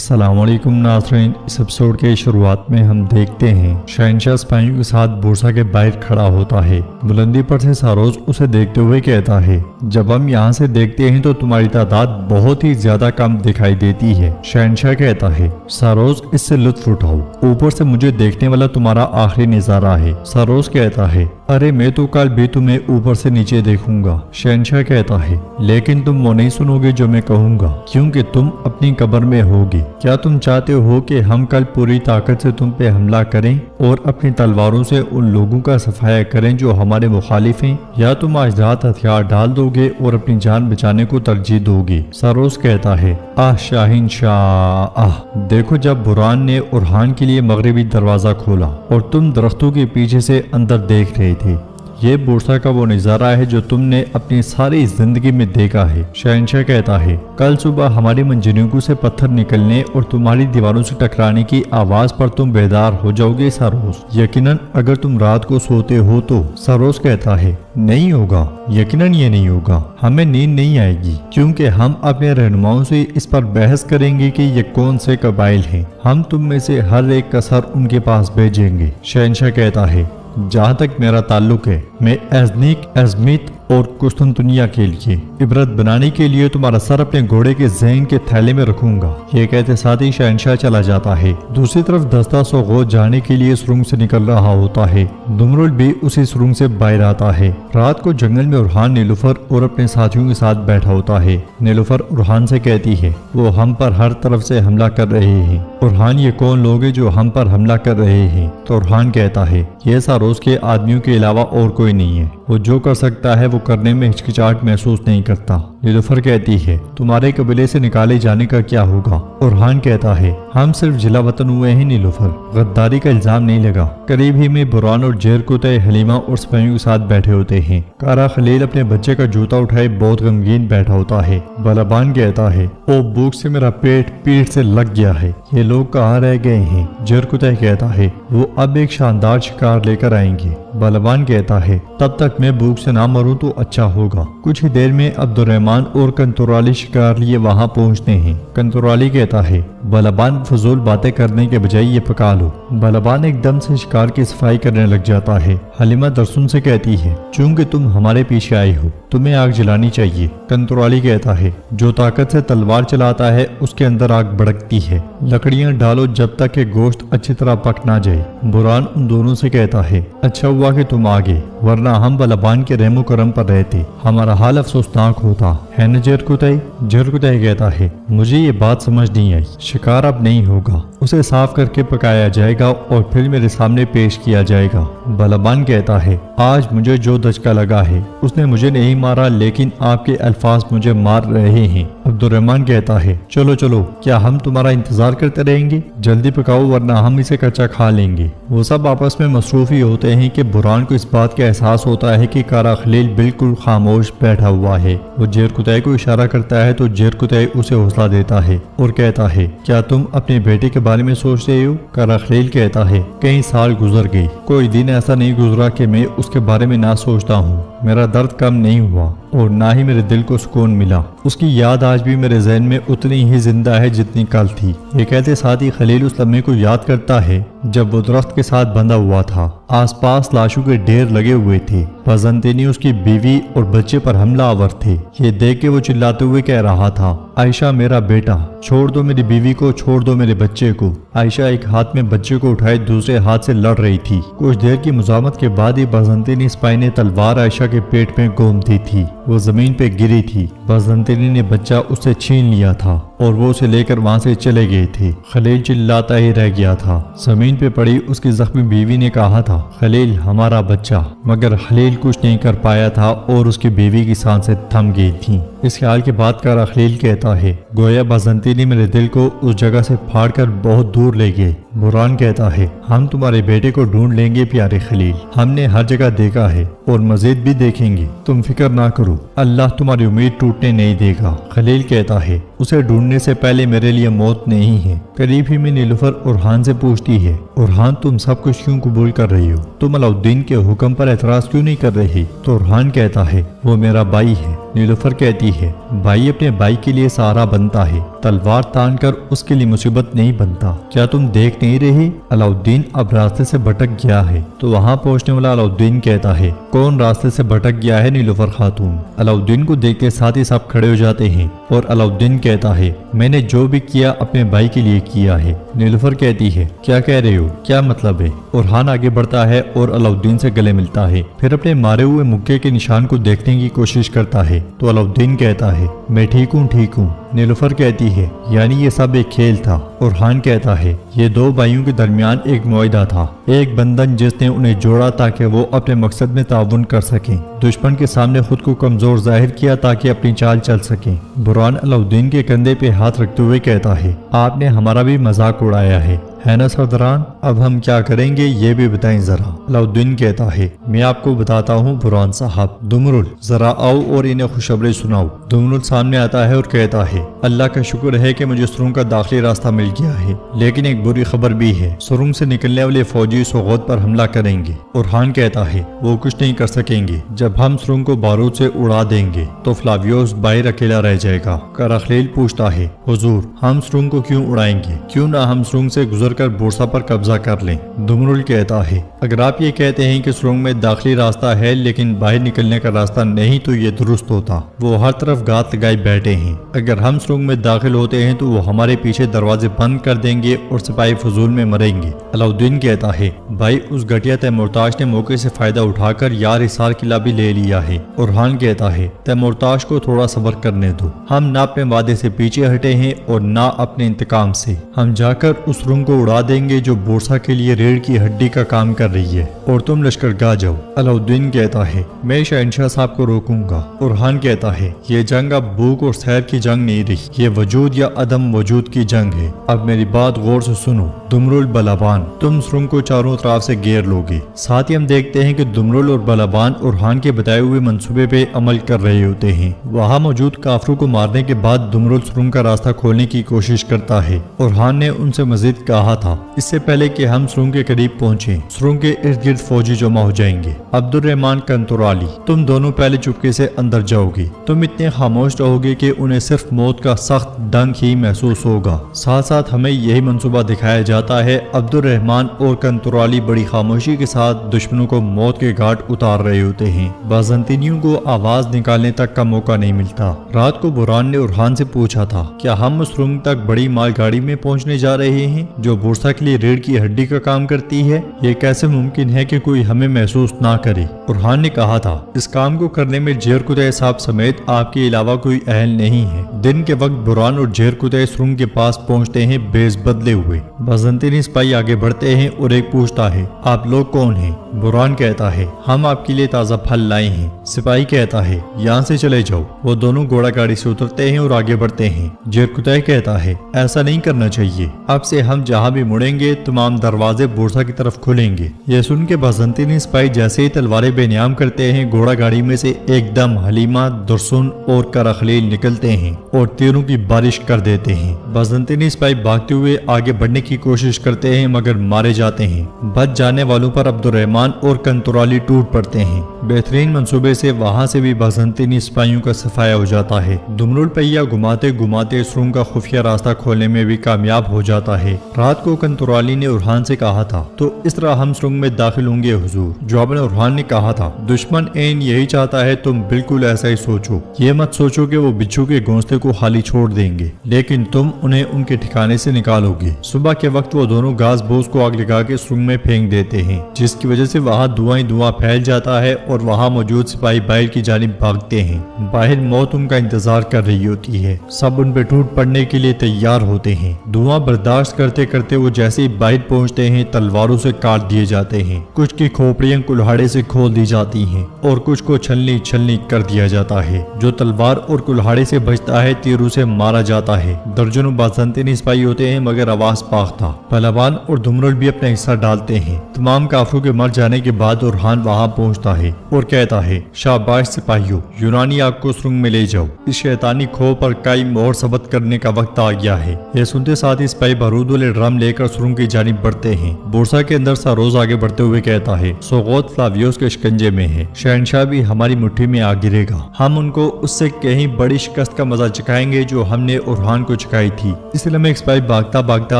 अस्सलाम वालेकुम नाज़रीन। इस एपिसोड के शुरुआत में हम देखते हैं शहंशाह सिपाहियों के साथ बुरसा के बाहर खड़ा होता है। बुलंदी पर से सारोज उसे देखते हुए कहता है, जब हम यहाँ से देखते हैं तो तुम्हारी तादाद बहुत ही ज्यादा कम दिखाई देती है। शहंशाह कहता है, सारोज इससे लुत्फ उठाओ, ऊपर से मुझे देखने वाला तुम्हारा आखिरी नजारा है। सारोज कहता है, अरे मैं तो कल भी तुम्हें ऊपर से नीचे देखूंगा। शहंशाह कहता है, लेकिन तुम वो नहीं सुनोगे जो मैं कहूंगा, क्योंकि तुम अपनी कब्र में होगे। क्या तुम चाहते हो कि हम कल पूरी ताकत से तुम पे हमला करें और अपनी तलवारों से उन लोगों का सफाया करें जो हमारे मुखालिफ हैं, या तुम आज रात हथियार डाल दोगे और अपनी जान बचाने को तरजीह दोगे। सारोज कहता है, आह शाहीन शाह आह। देखो, जब बुरहान ने उरहान के लिए मगरिबी दरवाजा खोला और तुम दरख्तों के पीछे से अंदर देख रहे थे, ये बुरसा का वो नजारा है जो तुमने अपनी सारी जिंदगी में देखा है। शहंशाह कहता है, कल सुबह हमारी मंजनियों से पत्थर निकलने और तुम्हारी दीवारों से टकराने की आवाज पर तुम बेदार हो जाओगे सारोज। यकीनन अगर तुम रात को सोते हो तो। सारोज कहता है, नहीं होगा, यकीनन ये नहीं होगा, हमें नींद नहीं आएगी, क्योंकि हम अपने रहनुमाओं से इस पर बहस करेंगे कि ये कौन से कबाइल हैं। हम तुम में से हर एक का सर उनके पास भेजेंगे। शहंशाह कहता है, जहाँ तक मेरा ताल्लुक है, मैं एजनीक, एजमीत और कुस्तुनतुनिया के लिए इबरत बनाने के लिए तुम्हारा सर अपने घोड़े के ज़हन के थैले में रखूंगा। ये कहते साथ ही शहंशाह चला जाता है। दूसरी तरफ दस्ता सोगोत जाने के लिए सुरंग से निकल रहा होता है। दुमरुल भी उसी सुरंग से बाहर आता है। रात को जंगल में उरहान, नीलुफर और अपने साथियों के साथ बैठा होता है। नीलुफर उरहान से कहती है, वो हम पर हर तरफ से हमला कर रहे हैं। उरहान, ये कौन लोग हैं जो हम पर हमला कर रहे हैं? तो उरहान कहता है, ये सारोज के आदमियों के अलावा और कोई नहीं है। वो जो कर सकता है वो करने में हिचकिचाहट महसूस नहीं करता। नीलुफर कहती है, तुम्हारे कबीले से निकाले जाने का क्या होगा? उरहान कहता है, हम सिर्फ जिला वतन हुए हैं नीलुफर, गद्दारी का इल्जाम नहीं लगा। करीब ही में बुरहान और जेर कुतै, हलीमा और सिपाहियों के साथ बैठे होते हैं। कारा खलील अपने बच्चे का जूता उठाए बहुत गमगीन बैठा होता है। बलबान कहता है, ओ भूख से मेरा पेट पीठ से लग गया है, ये लोग कहाँ रह गए हैं? जेर कुतै कहता है, वो अब एक शानदार शिकार लेकर आएंगे। बलबान कहता है, तब तक मैं भूख से ना मरूं तो अच्छा होगा। कुछ ही देर में अब्दुर्रहमान और कंतुराली शिकार लिए वहां पहुंचते हैं। कंतुराली कहता है, बलबान फजूल बातें करने के बजाय ये पका लो। बलबान एकदम से शिकार की सफाई करने लग जाता है। हलीमा दरसुन से कहती है, चूंकि तुम हमारे पीछे आई हो, तुम्हें आग जलानी चाहिए। कंतुराली कहता है, जो ताकत से तलवार चलाता है उसके अंदर आग भड़कती है। लकड़ियां डालो जब तक कि गोश्त अच्छी तरह पक ना जाए। बुरहान उन दोनों से कहता है, अच्छा हुआ कि तुम आगे, वरना हम बलबान के रहमो करम पर रहते, हमारा हाल अफसोसनाक होता है न जेर कुतै? जेर कुतै कहता है, मुझे ये बात समझ नहीं आई। शिकार अब नहीं होगा, उसे साफ करके पकाया जाएगा और फिर मेरे सामने पेश किया जाएगा। बलबान कहता है, आज मुझे जो दचका लगा है उसने मुझे नहीं मारा, लेकिन आपके अल्फाज मुझे मार रहे हैं। अब्दुर्रहमान कहता है, चलो चलो, क्या हम तुम्हारा इंतजार करते रहेंगे? जल्दी पकाओ वरना हम इसे कच्चा खा लेंगे। वो सब आपस में मसरूफ ही होते हैं कि बुरहान को इस बात का एहसास होता है कि कारा खलील बिल्कुल खामोश बैठा हुआ है। वो जेर कुतै को इशारा करता है तो जेर कुतै उसे हौसला देता है और कहता है, क्या तुम अपने बेटे के बारे में सोच रहे हो? कारा खलील कहता है, कई साल गुजर गए, कोई दिन ऐसा नहीं गुजरा कि मैं उसके बारे में ना सोचता हूँ। मेरा दर्द कम नहीं हुआ और ना ही मेरे दिल को सुकून मिला। उसकी याद आज भी मेरे ज़हन में उतनी ही जिंदा है जितनी कल थी। ये कहते साथ ही खलील उस लम्हे को याद करता है जब वो दरख्त के साथ बंधा हुआ था। आसपास लाशों के ढेर लगे हुए थे। बजंतिनी, उसकी बीवी और बच्चे पर हमला आवर थे। ये देख के वो चिल्लाते हुए कह रहा था, आयशा मेरा बेटा, छोड़ दो मेरी बीवी को, छोड़ दो मेरे बच्चे को। आयशा एक हाथ में बच्चे को उठाए दूसरे हाथ से लड़ रही थी। कुछ देर की मुजामत के बाद ही बजंतिनी सिपाही ने तलवार आयशा के पेट में गोम दी थी। वो जमीन पे गिरी थी। बजंतिनी ने बच्चा उससे छीन लिया था और वो उसे लेकर वहां से चले गए थे। खलील चिल्लाता ही रह गया था। जमीन पे पड़ी उसकी जख्मी बीवी ने कहा था, खलील हमारा बच्चा, मगर खलील कुछ नहीं कर पाया था और उसकी बीवी की सांसें थम गई थी। इस ख्याल के बाद कारा खलील कहता है, गोया बजंतिनी मेरे दिल को उस जगह से फाड़कर बहुत दूर ले गए। बुरहान कहता है, हम तुम्हारे बेटे को ढूंढ लेंगे प्यारे खलील, हमने हर जगह देखा है और मजीद भी देखेंगे, तुम फिक्र ना करो, अल्लाह तुम्हारी उम्मीद टूटने नहीं देगा। खलील कहता है, उसे ढूंढने से पहले मेरे लिए मौत नहीं है। करीब ही में नीलुफर उरहान से पूछती है, उरहान तुम सब कुछ क्यों कबूल कर रही हो? तुम अलाउद्दीन के हुक्म पर एतराज क्यों नहीं कर रही? तो उरहान कहता है, वो मेरा भाई है, नीलुफर कहती है, भाई अपने भाई के लिए सहारा बनता है, तलवार तान कर उसके लिए मुसीबत नहीं बनता। क्या तुम देख नहीं रहे अलाउद्दीन अब रास्ते से भटक गया है। तो वहाँ पहुँचने वाला अलाउद्दीन कहता है, कौन रास्ते से भटक गया है नीलुफर खातून। अलाउद्दीन को देखते साथ ही सब खड़े हो जाते हैं और अलाउद्दीन कहता है, मैंने जो भी किया अपने भाई के लिए किया है। नीलुफर कहती है, क्या कह रहे हो, क्या मतलब है। ओरहान आगे बढ़ता है और अलाउद्दीन से गले मिलता है, फिर अपने मारे हुए मुक्के के निशान को देखने की कोशिश करता है। तो अलाउद्दीन कहता है, मैं ठीक हूँ ठीक हूँ। नीलुफर कहती है, यानी ये सब एक खेल था। ओरहान कहता है, ये दो भाइयों के दरमियान एक मुआहदा था, एक बंधन जिसने उन्हें जोड़ा ताकि वो अपने मकसद में ताउन कर सकें। दुश्मन के सामने खुद को कमजोर जाहिर किया ताकि अपनी चाल चल सकें। बुरहान अलाउद्दीन के कंधे पे हाथ रखते हुए कहता है, आपने हमारा भी मजाक उड़ाया है ना सरदारान। अब हम क्या करेंगे ये भी बताएं जरा। अलाउद्दीन कहता है, मैं आपको बताता हूँ बुरहान साहब। दुमरुल जरा आओ और इन्हें खुशखबरी सुनाओ। दुमरुल सामने आता है और कहता है, अल्लाह का शुक्र है कि मुझे सुरंग का दाखिली रास्ता मिल गया है, लेकिन एक बुरी खबर भी है, सुरंग से निकलने वाले फौजी सोगौत पर हमला करेंगे। ओरहान कहता है, वो कुछ नहीं कर सकेंगे, जब हम सुरंग को बारूद से उड़ा देंगे तो फ्लावियोस बाहर अकेला रह जाएगा। करखलील पूछता है, हुजूर हम सुरंग को क्यों उड़ाएंगे, क्यों ना हम सुरंग से गुजर कर बोरसा पर कब्जा कर लें। दुमरुल कहता है, अगर आप ये कहते हैं कि सुरंग में दाखिली रास्ता है लेकिन बाहर निकलने का रास्ता नहीं तो ये दुरुस्त होता। वो हर तरफ गात लगाए बैठे हैं, अगर हम सुरंग में दाखिल होते हैं तो वो हमारे पीछे दरवाजे बंद कर देंगे और सिपाही फजूल में मरेंगे। अलाउद्दीन कहता है, भाई उस घटिया तैमूरताश ने मौके से फायदा उठाकर यार हिसार किला भी ले लिया है। ओरहान कहता है, तैमूरताश को थोड़ा सब्र करने दो, हम ना अपने वादे से पीछे हटे हैं और ना अपने इंतकाम से। हम जाकर उस सुरंग को उड़ा देंगे जो बोरसा के लिए रीढ़ की हड्डी का काम कर रही है, और तुम लश्करगाह जाओ। अलाउद्दीन कहता है, मैं शहंशाह साहब को रोकूंगा। ओरहान कहता है, ये जंग अब भूख और सैर की जंग नहीं रही, ये वजूद या अदम वजूद की जंग है। अब मेरी बात गौर से सुनो। दुमरुल बलाबान, तुम सुरंग को चारों तरफ से घेर लोगे। साथ ही हम देखते हैं कि दुमरुल और बलाबान ओरहान के बताए हुए मंसूबे पे अमल कर रहे होते हैं। वहाँ मौजूद काफरों को मारने के बाद दुमरुल सुरंग का रास्ता खोलने की कोशिश करता है। ओरहान ने उनसे मजीद कहा था, इससे पहले कि हम सुरंग के करीब पहुंचे, सुरंग के इर्द गिर्द फौजी जमा हो जाएंगे। अब्दुर्रहमान कंतुराली, तुम दोनों पहले चुपके से अंदर जाओगे। तुम इतने खामोश रहोगे कि उन्हें सिर्फ मौत का सख्त डंक ही महसूस होगा। साथ साथ हमें यही मंसूबा दिखाया जाता है। अब्दुर्रहमान और कंतुराली बड़ी खामोशी के साथ दुश्मनों को मौत के घाट उतार रहे होते हैं। बाज़ंतीनियों को आवाज निकालने तक का मौका नहीं मिलता। रात को बुरहान ने ओरहान से पूछा था, क्या हम सुरंग तक बड़ी मालगाड़ी में पहुंचने जा रहे हैं जो बोरसा के लिए रीढ़ की हड्डी का काम करती है। ये कैसे मुमकिन है कि कोई हमें महसूस ना करे। ओरहान ने कहा था, इस काम को करने में जेर कुतै साहब समेत आपके अलावा कोई अहल नहीं है। दिन के वक्त बुरहान और जेर कुतै सुरंग के पास पहुंचते हैं बेस बदले हुए। बाज़ंतीनी सिपाही आगे बढ़ते हैं और एक पूछता है, आप लोग कौन हैं। बुरहान कहता है, हम आपके लिए ताज़ा फल लाए हैं। सिपाही कहता है, यहाँ से चले जाओ। वो दोनों घोड़ा गाड़ी से उतरते हैं और आगे बढ़ते हैं। जेर कुतै कहता है, ऐसा नहीं करना चाहिए, अब से हम जहाँ भी मुड़ेंगे तमाम दरवाजे बोरसा की तरफ खुलेंगे। ये सुन के बाज़ंतीनी सिपाही जैसे ही तलवारें बेनियाम करते हैं, घोड़ा गाड़ी में से एकदम हलीमा, दुरसुन और करखलील निकलते हैं और तीरों की बारिश कर देते हैं। बाज़ंतीनी सिपाही भागते हुए आगे बढ़ने की कोशिश करते हैं मगर मारे जाते हैं। बच जाने वालों पर अब्दुर्रहमान और कंतुराली टूट पड़ते हैं। बेहतरीन मंसूबे से वहाँ से भी बाज़ंतीनी सिपाहियों का सफाया हो जाता है। दुमरुल पहिया घुमाते घुमाते सुरंग का खुफिया रास्ता खोलने में भी कामयाब हो जाता है। रात को कंतुराली ने ओरहान से कहा था, तो इस तरह हम सुरंग में दाखिल होंगे हुजूर। जवाब में ओरहान ने कहा था, दुश्मन ऐन यही चाहता है, तुम बिल्कुल ऐसा ही सोचो। ये मत सोचो कि वो बिच्छू के घोंसले को खाली छोड़ देंगे, लेकिन तुम उन्हें उनके ठिकाने से निकालोगे। सुबह के वक्त वो दोनों घास बोस को आग लगा के सुरंग में फेंक देते हैं, जिसकी वजह से वहाँ धुआं ही धुआं फैल जाता है और वहाँ मौजूद सिपाही बाहर की जानिब भागते हैं। बाहर मौत उनका इंतजार कर रही होती है। सब उन पे टूट पड़ने के लिए तैयार होते हैं। धुआं बर्दाश्त करते करते वो जैसे ही बाहर पहुंचते हैं, तलवारों से काट दिए जाते हैं। कुछ की खोपड़ियां कुल्हाड़े से खोल दी जाती हैं और कुछ को छलनी छलनी कर दिया जाता है। जो तलवार और कुल्हाड़े से बचता है, तीरों से मारा जाता है। दर्जनों बाज़ंतीनी सिपाही होते हैं मगर आवाज पाक था। पहलवान और दुमरुल भी अपना हिस्सा डालते हैं। तमाम काफिरों के मर जाने के बाद ओरहान वहाँ पहुँचता है और कहता है, शाबाश सिपाहियों, यूनानी आग को सुरंग में ले जाओ। इस शैतानी खो पर कई मोहर सबत करने का वक्त आ गया है। यह सुनते साथ ही सिपाही बारूद वाले ड्रम दम लेकर सुरंग की जानिब बढ़ते हैं। बोर्सा के अंदर सारोज आगे बढ़ते हुए कहता है, सोगोत फ्लावियोस के शिकंजे में है, शहनशाह भी हमारी मुट्ठी में आ गिरेगा। हम उनको उससे कहीं बड़ी शिकस्त का मजा चखाएंगे जो हमने उरहान को चखाई थी। इस लम्हे एक सिपाही भागता भागता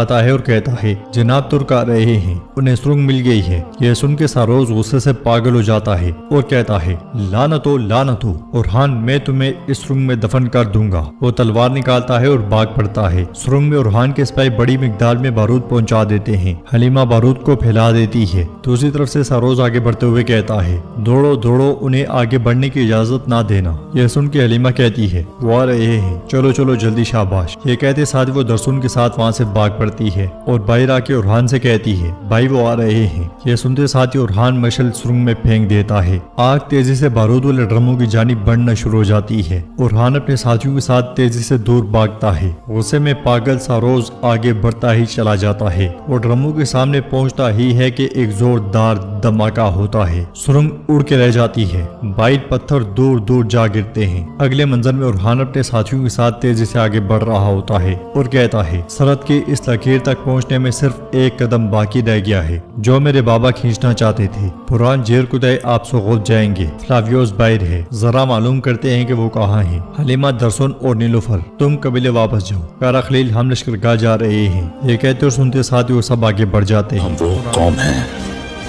आता है और कहता है, जनाब तुर्क आ रहे हैं, उन्हें सुरंग मिल गई है। यह सुन के सारोज गुस्से से पागल हो जाता है और कहता है, लानतो लानतो, उरहान मैं तुम्हें इस सुरंग में दफन कर दूंगा। वो तलवार निकालता है और भाग पड़ता है। सुरंग में उरहान के सिपाही बड़ी मिकदार में बारूद पहुंचा देते हैं। हलीमा बारूद को फैला देती है। दूसरी तरफ से सारोज आगे बढ़ते हुए कहता है, दौड़ो दौड़ो, उन्हें आगे बढ़ने की इजाजत ना देना। यह सुन के हलीमा कहती है, वो आ रहे हैं, चलो चलो जल्दी शाबाश। ये कहते साथ वो दरसुन के साथ वहाँ से भाग पड़ती है और बाहर आके उरहान से कहती है, भाई वो आ रहे हैं। यह सुनते साथ ही उरहान मशल सुरंग में फेंक देता है। आग तेजी से बारूद वाले ड्रमों की जानिब बढ़ना शुरू हो जाती है। उरहान अपने साथियों के साथ तेजी से दूर भागता है। गुस्से में पागल सारोज आगे बढ़ता ही चला जाता है और ड्रमों के सामने पहुंचता ही है कि एक जोरदार धमाका होता है। सुरंग उड़ के रह जाती है। बाइट पत्थर दूर दूर जा गिरते हैं। अगले मंजर में उरहान अपने साथियों के साथ तेजी से आगे बढ़ रहा होता है और कहता है, सरहद की इस लकीर तक पहुंचने में सिर्फ एक कदम बाकी रह गया है जो मेरे बाबा खींचना चाहते थे। पुरान जेर कुदय आप सोगोत जाएंगे। फ्लावियोस बाहर है, जरा मालूम करते हैं कि वो कहाँ है। हलीमा, दरसुन और नीलुफर, तुम कबीले वापस जाओ। कारा खलील, हम लश्करगाह जा रहे हैं। ये कहते और सुनते साथ ही वो सब आगे बढ़ जाते हैं। हम वो कौम हैं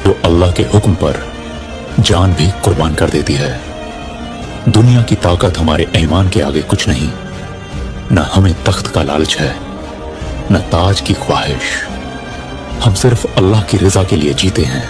जो अल्लाह के हुक्म पर जान भी कुर्बान कर देती है। दुनिया की ताकत हमारे ईमान के आगे कुछ नहीं। न हमें तख्त का लालच है, न ताज की ख्वाहिश। हम सिर्फ अल्लाह की रजा के लिए जीते हैं।